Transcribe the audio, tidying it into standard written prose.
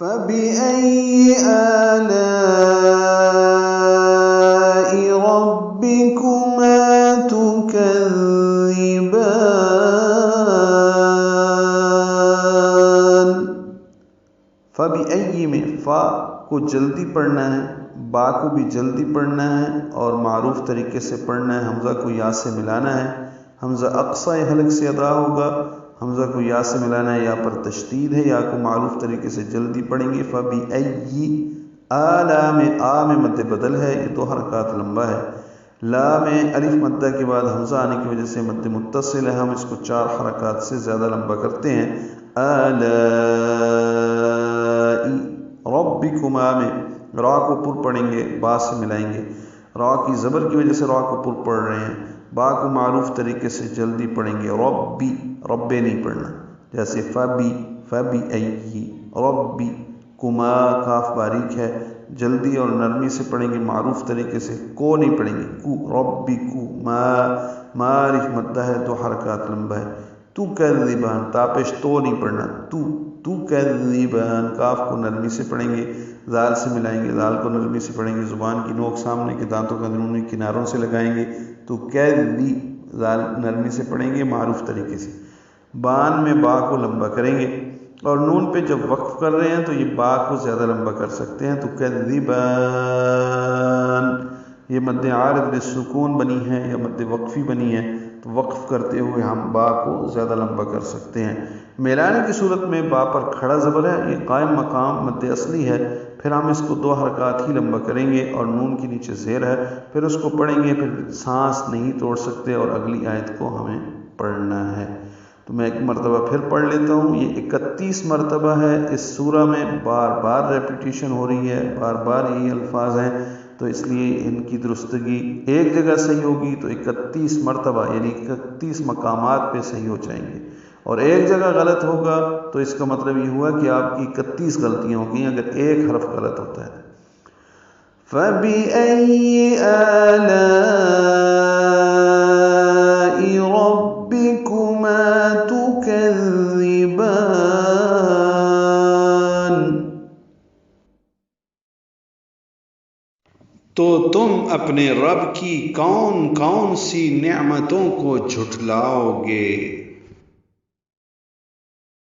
فَبِأَيِّ آلَاءِ رَبِّكُمَا تُكَذِّبَانِ۔ فَبِأَيِّ میں فا کو جلدی پڑھنا ہے، با کو بھی جلدی پڑھنا ہے اور معروف طریقے سے پڑھنا ہے، حمزہ کو یا سے ملانا ہے، حمزہ اقصی حلق سے ادا ہوگا، حمزہ کو یا سے ملانا ہے، یا پر تشدید ہے، یا کو معروف طریقے سے جلدی پڑھیں گے۔ فَبِأَيِّ آلا میں آ میں مد بدل ہے، یہ 2 حرکات لمبا ہے، لا میں الف مدہ کے بعد حمزہ آنے کی وجہ سے مد متصل ہے، ہم اس کو 4 حرکات سے زیادہ لمبا کرتے ہیں۔ آلائی ربکما میں را کو پر پڑھیں گے، با سے ملائیں گے، را کی زبر کی وجہ سے را کو پر پڑھ رہے ہیں، با کو معروف طریقے سے جلدی پڑھیں گے، ربی ربے نہیں پڑھنا، جیسے فبی ای ربی کما کاف باریک ہے، جلدی اور نرمی سے پڑھیں گے، معروف طریقے سے، کو نہیں پڑھیں گے، کو ربی کو ما الف مدہ ہے، 2 حرکات لمبا ہے، تو کذبان تاپش تو نہیں پڑھنا، تو کذبان کاف کو نرمی سے پڑھیں گے، زال سے ملائیں گے، زال کو نرمی سے پڑھیں گے، زبان کی نوک سامنے کے دانتوں کے اندرونی کناروں سے لگائیں گے، تو کذبی زال نرمی سے پڑھیں گے معروف طریقے سے۔ بان میں با کو لمبا کریں گے، اور نون پہ جب وقف کر رہے ہیں تو یہ با کو زیادہ لمبا کر سکتے ہیں، تو کذبان یہ مد عارض للسکون بنی ہے یا مد وقفی بنی ہے، تو وقف کرتے ہوئے ہم با کو زیادہ لمبا کر سکتے ہیں۔ میلانے کی صورت میں با پر کھڑا زبر ہے، یہ قائم مقام مد اصلی ہے، پھر ہم اس کو 2 حرکات ہی لمبا کریں گے اور نون کے نیچے زیر ہے، پھر اس کو پڑھیں گے، پھر سانس نہیں توڑ سکتے اور اگلی آیت کو ہمیں پڑھنا ہے۔ تو میں ایک مرتبہ پھر پڑھ لیتا ہوں، یہ 31 مرتبہ ہے، اس سورہ میں بار بار ریپیٹیشن ہو رہی ہے، بار بار یہی الفاظ ہیں، تو اس لیے ان کی درستگی ایک جگہ صحیح ہوگی تو 31 مرتبہ یعنی 31 مقامات پہ صحیح ہو جائیں گے، اور ایک جگہ غلط ہوگا تو اس کا مطلب یہ ہوا کہ آپ کی 31 غلطیاں ہو گئیں اگر ایک حرف غلط ہوتا ہے۔ فَبِأَيِّ آلَاءِ رَبِّكُمَا تُكَذِّبَانِ۔ تو تم اپنے رب کی کون کون سی نعمتوں کو جھٹلاؤ گے؟